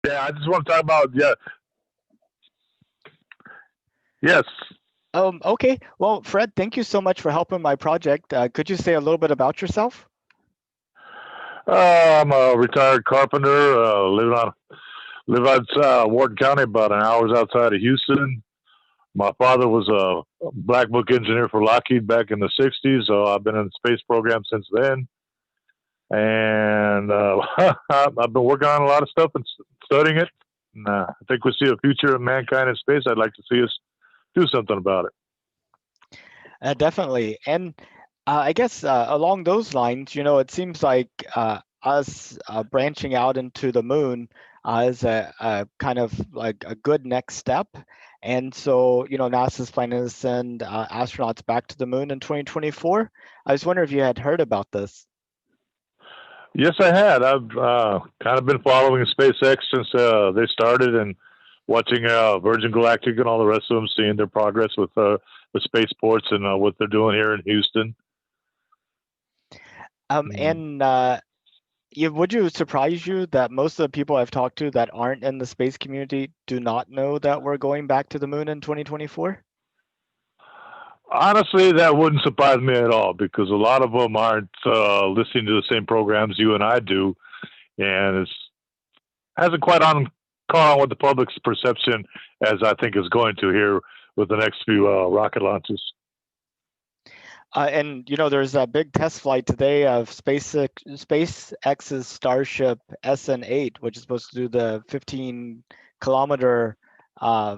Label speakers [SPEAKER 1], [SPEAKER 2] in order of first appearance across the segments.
[SPEAKER 1] Yeah, I just want to talk about yeah, yes.
[SPEAKER 2] Okay. Well, Fred, thank you so much for helping my project. Could you say a little bit about yourself?
[SPEAKER 1] I'm a retired carpenter. Live outside Wharton County, about an hour's outside of Houston. My father was a black book engineer for Lockheed back in the '60s, so I've been in the space program since then. And I've been working on a lot of stuff and studying it. And, I think we see a future of mankind in space. I'd like to see us do something about it.
[SPEAKER 2] Definitely. And I guess along those lines, it seems like us branching out into the moon is a kind of like a good next step. And so, NASA's planning to send astronauts back to the moon in 2024. I was wondering if you had heard about this.
[SPEAKER 1] Yes, I had. I've kind of been following SpaceX since they started and watching Virgin Galactic and all the rest of them, seeing their progress with the spaceports and what they're doing here in Houston. Mm.
[SPEAKER 2] And would you surprise you that most of the people I've talked to that aren't in the space community do not know that we're going back to the moon in 2024?
[SPEAKER 1] Honestly, that wouldn't surprise me at all because a lot of them aren't listening to the same programs you and I do, and it hasn't quite caught on with the public's perception as I think is going to here with the next few rocket launches.
[SPEAKER 2] And there's a big test flight today of SpaceX's Starship SN8, which is supposed to do the 15-kilometer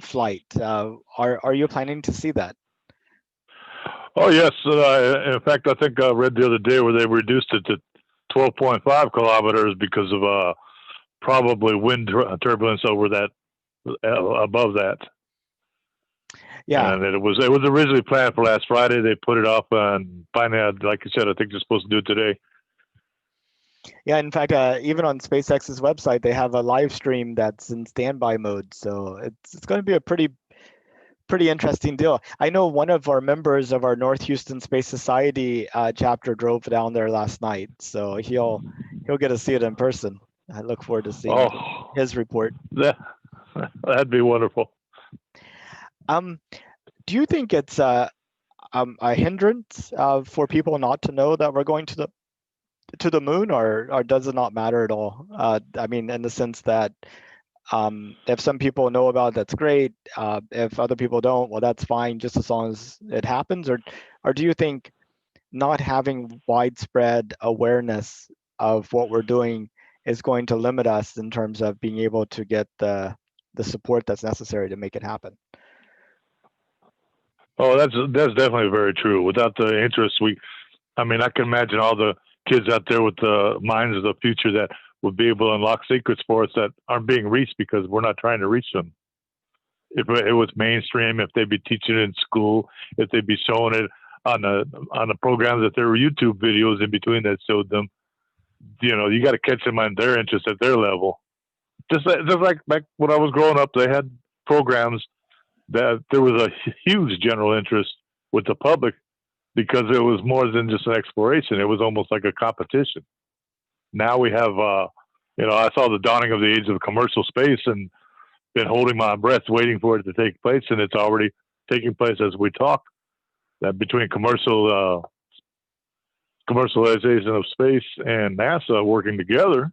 [SPEAKER 2] flight. Are you planning to see that?
[SPEAKER 1] Oh yes, in fact, I think I read the other day where they reduced it to 12.5 kilometers because of probably wind turbulence over that above that.
[SPEAKER 2] Yeah,
[SPEAKER 1] And it was originally planned for last Friday. They put it off, and finally, like you said, I think they're supposed to do it today.
[SPEAKER 2] yeah. In fact, even on SpaceX's website, they have a live stream that's in standby mode. So it's going to be a pretty interesting deal. I know one of our members of our North Houston Space Society chapter drove down there last night, so he'll get to see it in person. I look forward to seeing
[SPEAKER 1] Oh,
[SPEAKER 2] his report.
[SPEAKER 1] that that'd be wonderful.
[SPEAKER 2] Um, do you think it's a hindrance for people not to know that we're going to the moon, or does it not matter at all? I mean, in the sense that if some people know about it, that's great. If other people don't, well, that's fine, just as long as it happens. Or do you think not having widespread awareness of what we're doing is going to limit us in terms of being able to get the support that's necessary to make it happen?
[SPEAKER 1] Oh, that's definitely very true. Without the interest, I mean, I can imagine all the kids out there with the minds of the future that would be able to unlock secrets for us that aren't being reached because we're not trying to reach them. If it was mainstream, if they'd be teaching it in school, if they'd be showing it on the programs that there were YouTube videos in between that showed them, you got to catch them on their interest at their level. Just like back when I was growing up, they had programs that there was a huge general interest with the public because it was more than just an exploration. It was almost like a competition. Now we have, I saw the dawning of the age of commercial space and been holding my breath waiting for it to take place, and it's already taking place as we talk. That between commercialization of space and NASA working together,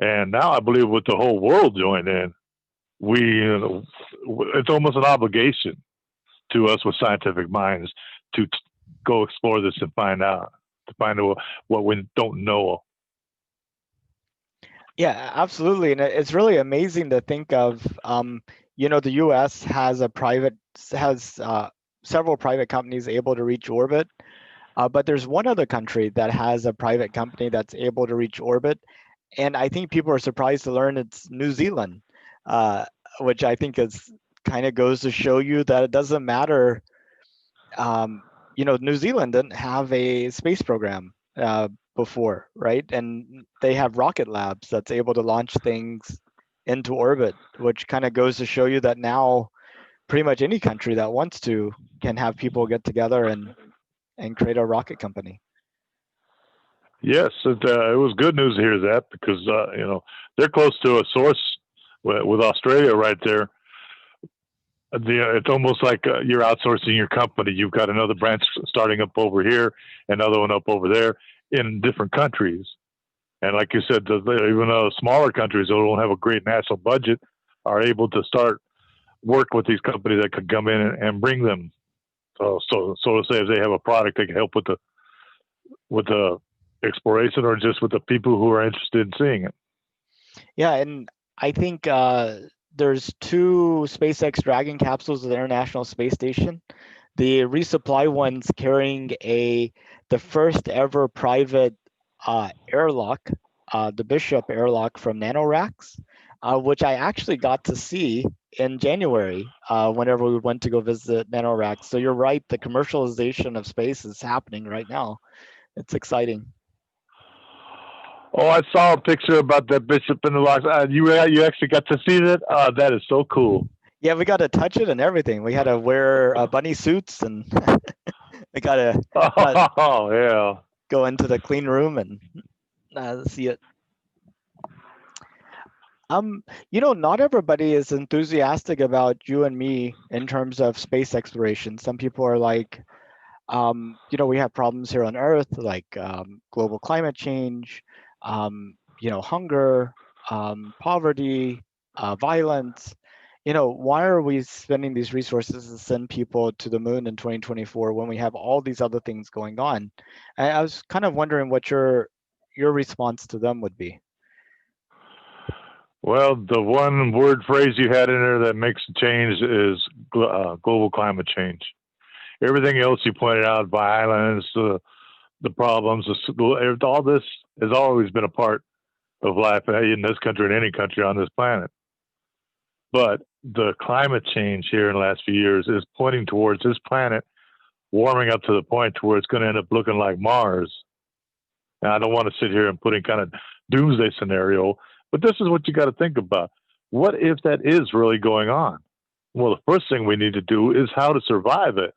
[SPEAKER 1] and now I believe with the whole world joined in, it's almost an obligation to us with scientific minds to go explore this and find out what we don't know.
[SPEAKER 2] Yeah, absolutely. And it's really amazing to think of, the US has several private companies able to reach orbit. But there's one other country that has a private company that's able to reach orbit. And I think people are surprised to learn it's New Zealand, uh, which I think is kind of goes to show you that it doesn't matter. New Zealand didn't have a space program before, right? And they have rocket labs that's able to launch things into orbit, which kind of goes to show you that now pretty much any country that wants to can have people get together and create a rocket company.
[SPEAKER 1] Yes, it was good news to hear that because they're close to a source With Australia right there, it's almost like you're outsourcing your company. You've got another branch starting up over here, another one up over there in different countries. And like you said, even though smaller countries that don't have a great national budget are able to start work with these companies that could come in and bring them. So to say, if they have a product, they can help with the exploration or just with the people who are interested in seeing it.
[SPEAKER 2] Yeah, and I think there's 2 SpaceX Dragon capsules at the International Space Station. The resupply one's carrying the first ever private airlock, the Bishop airlock from NanoRacks, which I actually got to see in January whenever we went to go visit NanoRacks. So you're right, the commercialization of space is happening right now. It's exciting.
[SPEAKER 1] Oh, I saw a picture about that Bishop in the box. You actually got to see that? That is so cool.
[SPEAKER 2] Yeah, we got to touch it and everything. We had to wear bunny suits and we got to
[SPEAKER 1] Oh, yeah.
[SPEAKER 2] go into the clean room and see it. Not everybody is enthusiastic about you and me in terms of space exploration. Some people are like, we have problems here on Earth, like global climate change, hunger, poverty, violence. Why are we spending these resources to send people to the moon in 2024 when we have all these other things going on? I was kind of wondering what your response to them would be.
[SPEAKER 1] Well, the one word phrase you had in there that makes a change is global climate change. Everything else you pointed out, violence, the problems, all this has always been a part of life in this country and any country on this planet. But the climate change here in the last few years is pointing towards this planet warming up to the point to where it's going to end up looking like Mars. Now, I don't want to sit here and put in kind of doomsday scenario, but this is what you got to think about. What if that is really going on? Well, the first thing we need to do is how to survive it.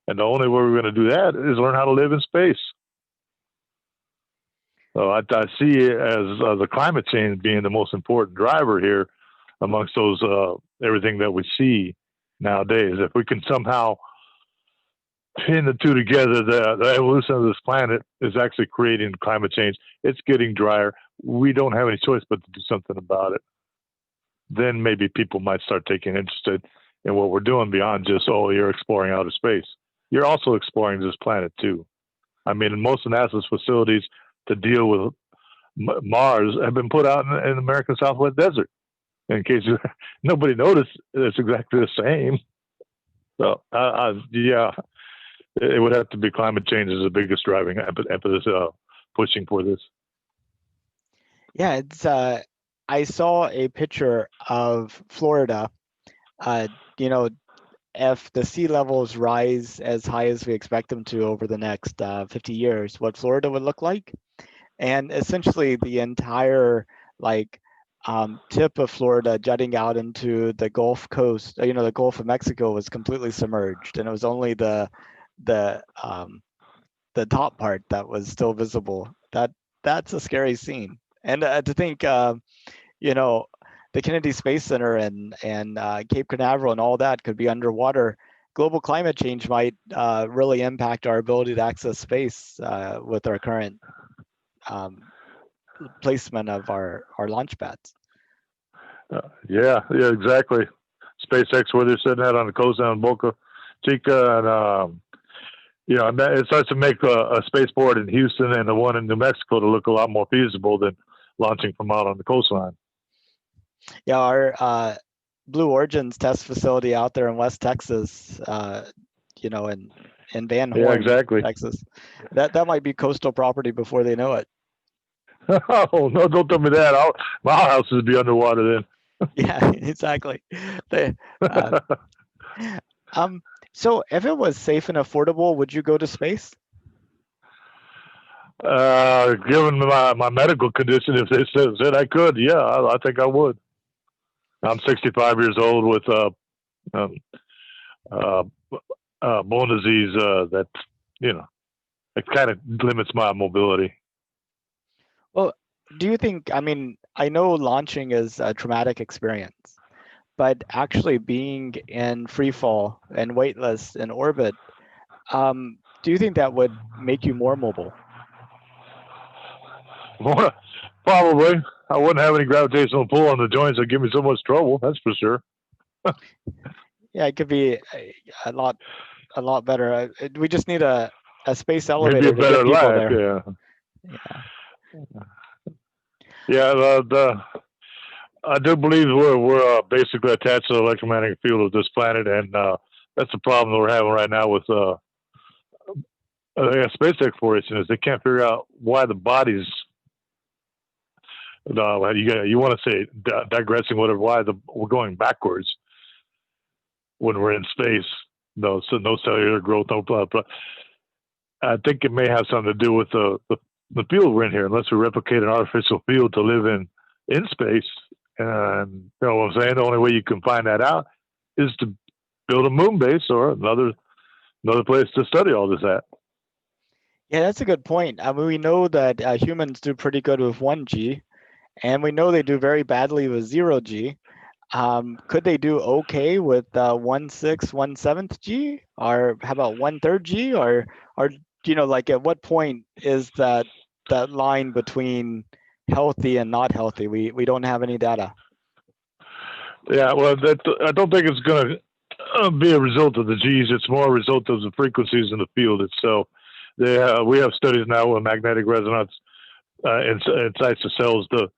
[SPEAKER 1] And the only way we're going to do that is learn how to live in space. So I see it as the climate change being the most important driver here amongst those everything that we see nowadays. If we can somehow pin the two together, the evolution of this planet is actually creating climate change. It's getting drier. We don't have any choice but to do something about it. Then maybe people might start taking interest in what we're doing beyond just, you're exploring outer space. You're also exploring this planet too. I mean, most of NASA's facilities to deal with Mars have been put out in the American Southwest Desert. In case nobody noticed, it's exactly the same. So, yeah, it would have to be climate change as the biggest driving impetus pushing for this.
[SPEAKER 2] Yeah, it's. I saw a picture of Florida. If the sea levels rise as high as we expect them to over the next 50 years, what Florida would look like. And essentially the entire tip of Florida jutting out into the Gulf Coast, the Gulf of Mexico was completely submerged, and it was only the top part that was still visible. That's a scary scene. And to think, the Kennedy Space Center and Cape Canaveral and all that could be underwater. Global climate change might really impact our ability to access space with our current placement of our launch pads.
[SPEAKER 1] Yeah, exactly. SpaceX, where they're sitting out on the coast down in Boca Chica, and it starts to make a spaceport in Houston and the one in New Mexico to look a lot more feasible than launching from out on the coastline.
[SPEAKER 2] Yeah, our Blue Origin's test facility out there in West Texas, in Van Horn,
[SPEAKER 1] exactly.
[SPEAKER 2] Texas, that might be coastal property before they know it.
[SPEAKER 1] Oh no! Don't tell me that. My house would be underwater then.
[SPEAKER 2] Yeah, exactly. So if it was safe and affordable, would you go to space?
[SPEAKER 1] Given my medical condition, if they said I could, yeah, I think I would. I'm 65 years old with bone disease that it kind of limits my mobility.
[SPEAKER 2] Well, do you think? I mean, I know launching is a traumatic experience, but actually being in free fall and weightless in orbit, do you think that would make you more mobile?
[SPEAKER 1] Probably. I wouldn't have any gravitational pull on the joints that give me so much trouble. That's for sure.
[SPEAKER 2] Yeah, it could be a lot better. We just need a space
[SPEAKER 1] Maybe a
[SPEAKER 2] elevator to get
[SPEAKER 1] better
[SPEAKER 2] people
[SPEAKER 1] life.
[SPEAKER 2] there.
[SPEAKER 1] Yeah.
[SPEAKER 2] Yeah.
[SPEAKER 1] Yeah. I do believe we're basically attached to the electromagnetic field of this planet, and that's the problem that we're having right now with space exploration is they can't figure out why the bodies. You want to say digressing, whatever? Why we're going backwards when we're in space? No, so no cellular growth, no blah blah. I think it may have something to do with the field we're in here. Unless we replicate an artificial field to live in space, and you know what I'm saying. The only way you can find that out is to build a moon base or another place to study all this at.
[SPEAKER 2] Yeah, that's a good point. I mean, we know that humans do pretty good with 1G, and we know they do very badly with 0G. Could they do okay with 1/6, 1/7 G, or how about 1/3 G, or like at what point is that line between healthy and not healthy? We don't have any data.
[SPEAKER 1] Yeah, well, I don't think it's going to be a result of the G's. It's more a result of the frequencies in the field itself. We have studies now with magnetic resonance inside the cells to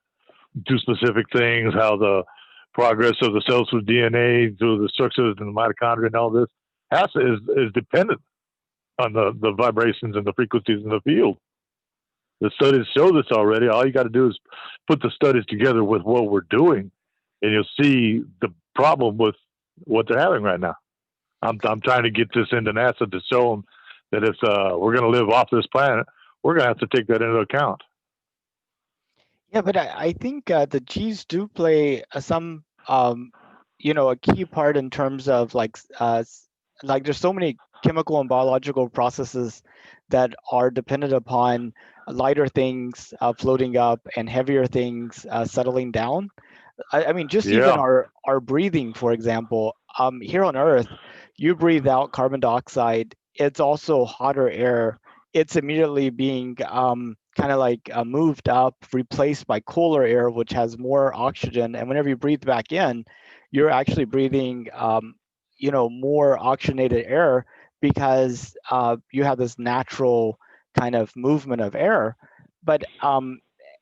[SPEAKER 1] do specific things, how the progress of the cells through DNA, through the structures in the mitochondria and all this is dependent on the vibrations and the frequencies in the field. The studies show this already. All you got to do is put the studies together with what we're doing, and you'll see the problem with what they're having right now. I'm trying to get this into NASA to show them that if we're going to live off this planet, we're going to have to take that into account.
[SPEAKER 2] Yeah, but I think the G's do play some, a key part in terms of like there's so many chemical and biological processes that are dependent upon lighter things floating up and heavier things settling down. I mean, just even
[SPEAKER 1] Yeah,
[SPEAKER 2] our breathing, for example, here on Earth, you breathe out carbon dioxide. It's also hotter air. It's immediately being kind of like moved up, replaced by cooler air, which has more oxygen. And whenever you breathe back in, you're actually breathing, more oxygenated air because you have this natural kind of movement of air. But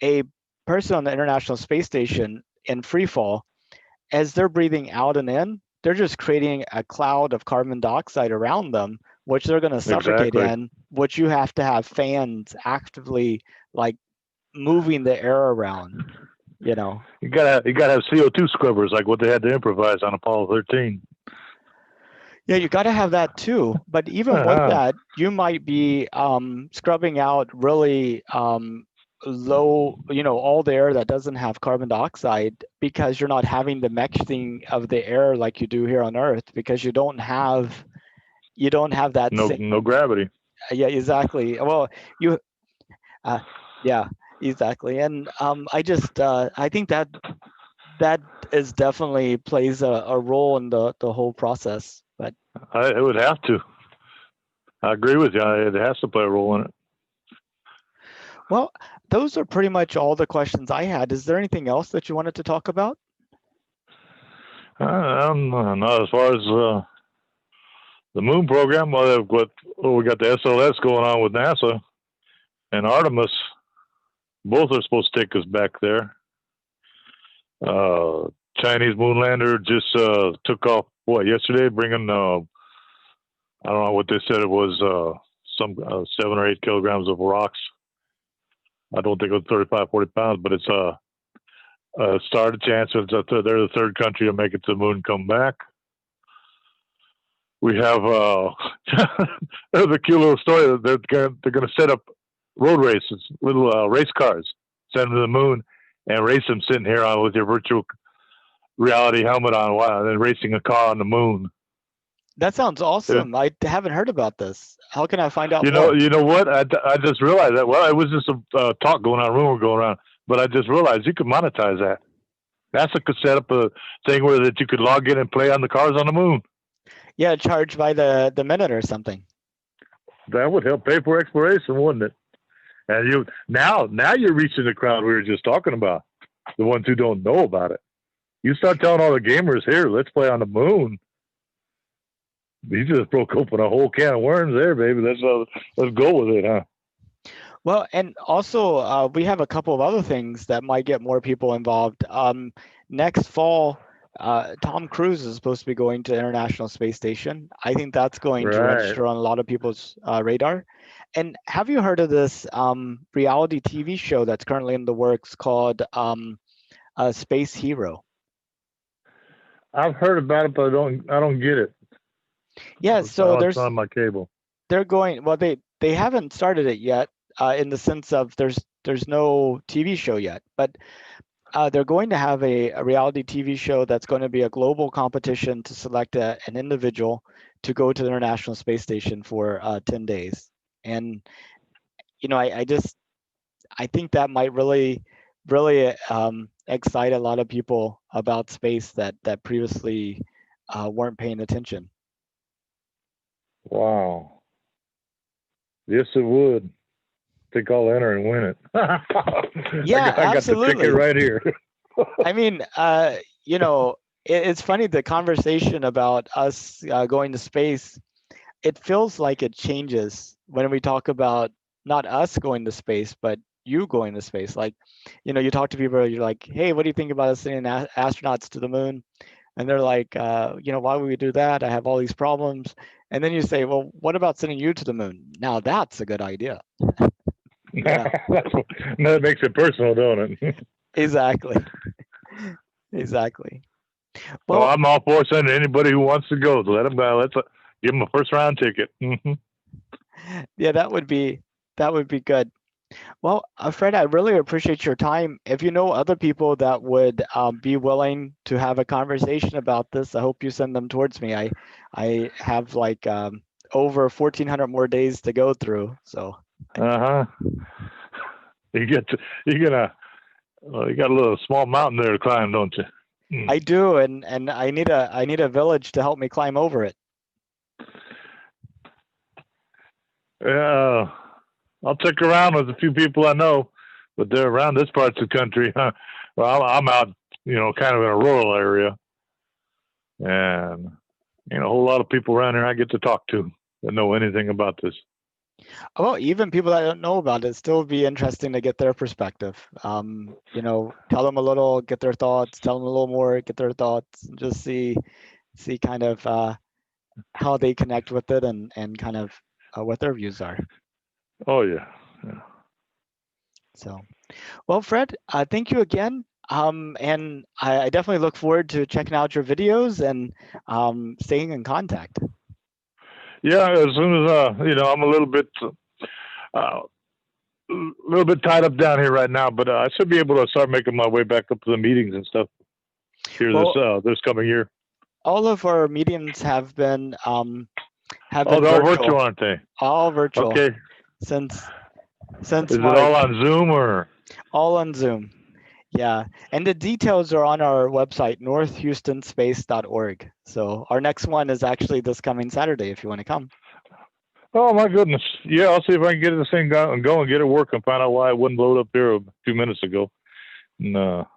[SPEAKER 2] a person on the International Space Station in free fall, as they're breathing out and in, they're just creating a cloud of carbon dioxide around them, which they're going to suffocate
[SPEAKER 1] exactly.
[SPEAKER 2] in, which you have to have fans actively like moving the air around,
[SPEAKER 1] You gotta have CO2 scrubbers like what they had to improvise on Apollo 13.
[SPEAKER 2] Yeah, you got to have that too. But even with
[SPEAKER 1] Uh-huh.
[SPEAKER 2] that, you might be scrubbing out really low, all the air that doesn't have carbon dioxide because you're not having the mixing of the air like you do here on Earth because you don't have that
[SPEAKER 1] No,
[SPEAKER 2] same.
[SPEAKER 1] no gravity.
[SPEAKER 2] Yeah, exactly. Well, you yeah, exactly. And I think that is definitely plays a role in the whole process. But
[SPEAKER 1] It would have to. I agree with you. It has to play a role in it.
[SPEAKER 2] well, those are pretty much all the questions I had. Is there anything else that you wanted to talk about?
[SPEAKER 1] Not as far as the moon program. Well, we got the SLS going on with NASA and Artemis. Both are supposed to take us back there. Chinese moon lander just took off yesterday, bringing I don't know what they said it was some 7 or 8 kilograms of rocks. I don't think it was 35, 40 pounds, but it's started chance. They're the third country to make it to the moon and come back. We have there's a cute little story that they're going to set up road races, little race cars, send them to the moon and race them sitting here on with your virtual reality helmet on while then racing a car on the moon.
[SPEAKER 2] That sounds awesome. I haven't heard about this. How can I find out
[SPEAKER 1] You know,
[SPEAKER 2] more?
[SPEAKER 1] you know what? I just realized that. Well, it was just a talk going on, rumor going around, but I just realized you could monetize that. NASA could set up a thing where that you could log in and play on the cars on the moon.
[SPEAKER 2] Yeah, charge by the minute or something.
[SPEAKER 1] That would help pay for exploration, wouldn't it? And now you're reaching the crowd we were just talking about, the ones who don't know about it. You start telling all the gamers, here, let's play on the moon. You just broke open a whole can of worms there, baby. Let's go with it, huh?
[SPEAKER 2] Well, and also we have a couple of other things that might get more people involved. Next fall, Tom Cruise is supposed to be going to the International Space Station. I think that's going to register on a lot of people's radar. And have you heard of this reality TV show that's currently in the works called Space Hero?
[SPEAKER 1] I've heard about it, but I don't get it.
[SPEAKER 2] Yeah, so
[SPEAKER 1] there's on my cable.
[SPEAKER 2] They're going, well, they haven't started it yet in the sense of there's no TV show yet, but they're going to have a reality TV show that's going to be a global competition to select an individual to go to the International Space Station for 10 days. And, you know, I think that might really excite a lot of people about space that previously weren't paying attention.
[SPEAKER 1] Wow. Yes, it would. I think I'll enter and win it.
[SPEAKER 2] Yeah,
[SPEAKER 1] I got
[SPEAKER 2] absolutely.
[SPEAKER 1] the ticket right here.
[SPEAKER 2] I mean, you know, it's funny, the conversation about us going to space, it feels like it changes when we talk about not us going to space, but you going to space. Like, you know, you talk to people, you're like, hey, what do you think about us sending astronauts to the moon? And they're like, you know, why would we do that? I have all these problems. And then you say, well, what about sending you to the moon? Now that's a good idea.
[SPEAKER 1] Yeah. That makes it personal, don't it?
[SPEAKER 2] Exactly. Exactly.
[SPEAKER 1] Well, I'm all for sending anybody who wants to go. Let them go. Let's give them a first round ticket. Mm-hmm.
[SPEAKER 2] Yeah, that would be good. Well, Fred, I really appreciate your time. If you know other people that would be willing to have a conversation about this, I hope you send them towards me. I have like over 1,400 more days to go through. So.
[SPEAKER 1] You got a little small mountain there to climb, don't you?
[SPEAKER 2] I do, and I need a village to help me climb over it.
[SPEAKER 1] Yeah, I'll check around with a few people I know, but they're around this part of the country. Well, I'm out, you know, kind of in a rural area, and you know, a whole lot of people around here I get to talk to that know anything about this.
[SPEAKER 2] Well, even people that don't know about it, still be interesting to get their perspective. You know, tell them a little, get their thoughts. Tell them a little more, get their thoughts. And just see kind of how they connect with it and kind of what their views are.
[SPEAKER 1] Oh yeah.
[SPEAKER 2] So, well, Fred, thank you again. And I definitely look forward to checking out your videos and staying in contact.
[SPEAKER 1] Yeah, as soon as you know, I'm a little bit tied up down here right now, but I should be able to start making my way back up to the meetings and stuff here this coming year.
[SPEAKER 2] All of our meetings have been
[SPEAKER 1] they're all virtual, aren't they?
[SPEAKER 2] All virtual.
[SPEAKER 1] Okay.
[SPEAKER 2] Since
[SPEAKER 1] Is March. It all on Zoom or?
[SPEAKER 2] All on Zoom. Yeah, and the details are on our website, northhoustonspace.org. So our next one is actually this coming Saturday, if you want to come.
[SPEAKER 1] Oh my goodness! Yeah, I'll see if I can get this thing go and get it working. Find out why it wouldn't load up here a few minutes ago. No.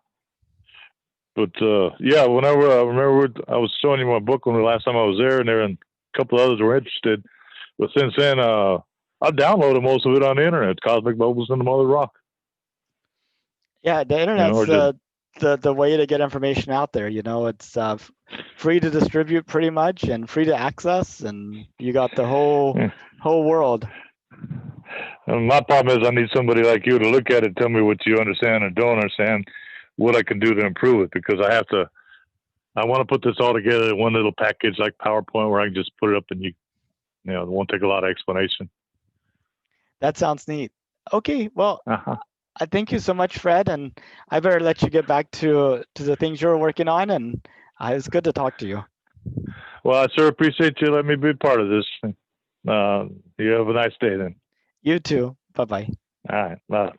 [SPEAKER 1] But yeah, whenever I remember, I was showing you my book when the last time I was there, and a couple others were interested. But since then, I downloaded most of it on the internet. Cosmic Bubbles and the Mother Rock.
[SPEAKER 2] Yeah, the internet's the way to get information out there. You know, it's free to distribute pretty much, and free to access, and you got the whole world.
[SPEAKER 1] And my problem is I need somebody like you to look at it, tell me what you understand or don't understand, what I can do to improve it, because I want to put this all together in one little package like PowerPoint where I can just put it up and you know, it won't take a lot of explanation.
[SPEAKER 2] That sounds neat. Okay, well, I thank you so much, Fred, and I better let you get back to the things you're working on, and it's good to talk to you.
[SPEAKER 1] Well, I sure appreciate you letting me be part of this. You have a nice day then.
[SPEAKER 2] You too. Bye-bye.
[SPEAKER 1] All right. Bye.